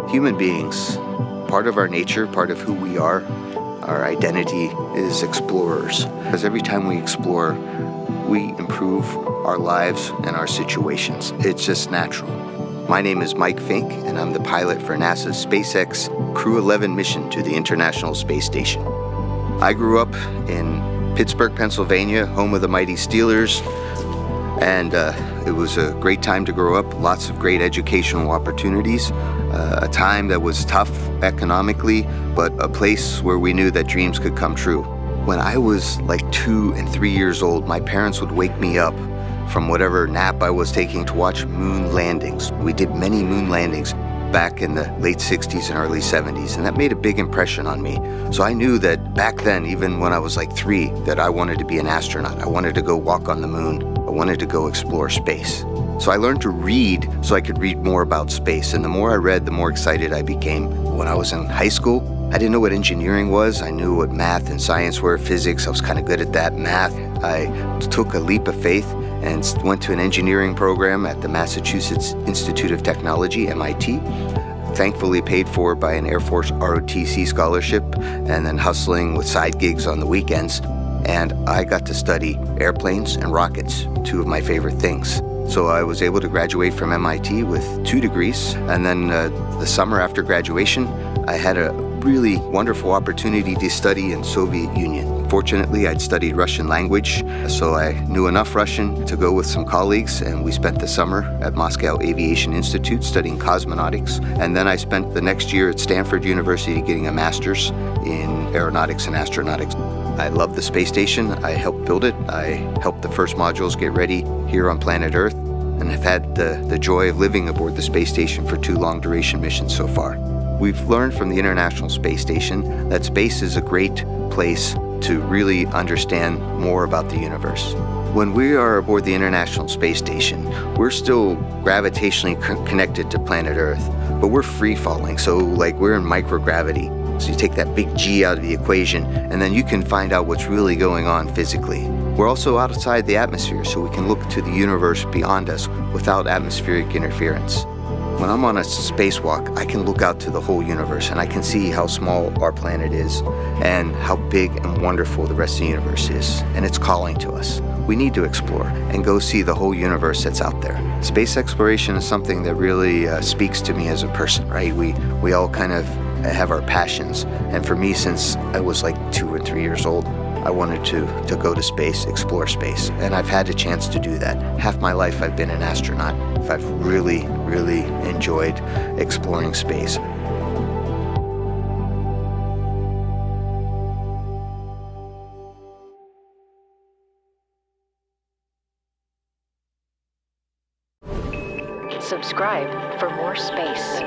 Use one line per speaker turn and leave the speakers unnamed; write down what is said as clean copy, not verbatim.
Human beings, part of our nature, part of who we are, our identity is explorers. Because every time we explore, we improve our lives and our situations. It's just natural. My name is Mike Fincke, and I'm the pilot for NASA's SpaceX Crew-11 mission to the International Space Station. I grew up in Pittsburgh, Pennsylvania, home of the mighty Steelers, and it was a great time to grow up, lots of great educational opportunities, a time that was tough economically, but a place where we knew that dreams could come true. When I was like 2 and 3 years old, my parents would wake me up from whatever nap I was taking to watch moon landings. We did many moon landings back in the late 60s and early 70s, and that made a big impression on me. So I knew that back then, even when I was like 3, that I wanted to be an astronaut. I wanted to go walk on the moon. I wanted to go explore space. So I learned to read so I could read more about space, and the more I read, the more excited I became. When I was in high school, I didn't know what engineering was. I knew what math and science were, physics. I was kind of good at that. Math, I took a leap of faith and went to an engineering program at the Massachusetts Institute of Technology, MIT, thankfully paid for by an Air Force ROTC scholarship, and then hustling with side gigs on the weekends. And I got to study airplanes and rockets, 2 of my favorite things. So I was able to graduate from MIT with 2 degrees, and then the summer after graduation, I had a really wonderful opportunity to study in Soviet Union. Fortunately, I'd studied Russian language, so I knew enough Russian to go with some colleagues, and we spent the summer at Moscow Aviation Institute studying cosmonautics. And then I spent the next year at Stanford University getting a master's in aeronautics and astronautics. I love the space station. I helped build it. I helped the first modules get ready here on planet Earth, and have had the joy of living aboard the space station for 2 long-duration missions so far. We've learned from the International Space Station that space is a great place to really understand more about the universe. When we are aboard the International Space Station, we're still gravitationally connected to planet Earth, but we're free-falling, so like we're in microgravity. So you take that big G out of the equation, and then you can find out what's really going on physically. We're also outside the atmosphere, so we can look to the universe beyond us without atmospheric interference. When I'm on a spacewalk, I can look out to the whole universe, and I can see how small our planet is and how big and wonderful the rest of the universe is. And it's calling to us. We need to explore and go see the whole universe that's out there. Space exploration is something that really speaks to me as a person, right? We all kind of have our passions. And for me, since I was like 2 or 3 years old, I wanted to go to space, explore space, and I've had a chance to do that. Half my life I've been an astronaut. I've really, really enjoyed exploring space.
Subscribe for more space.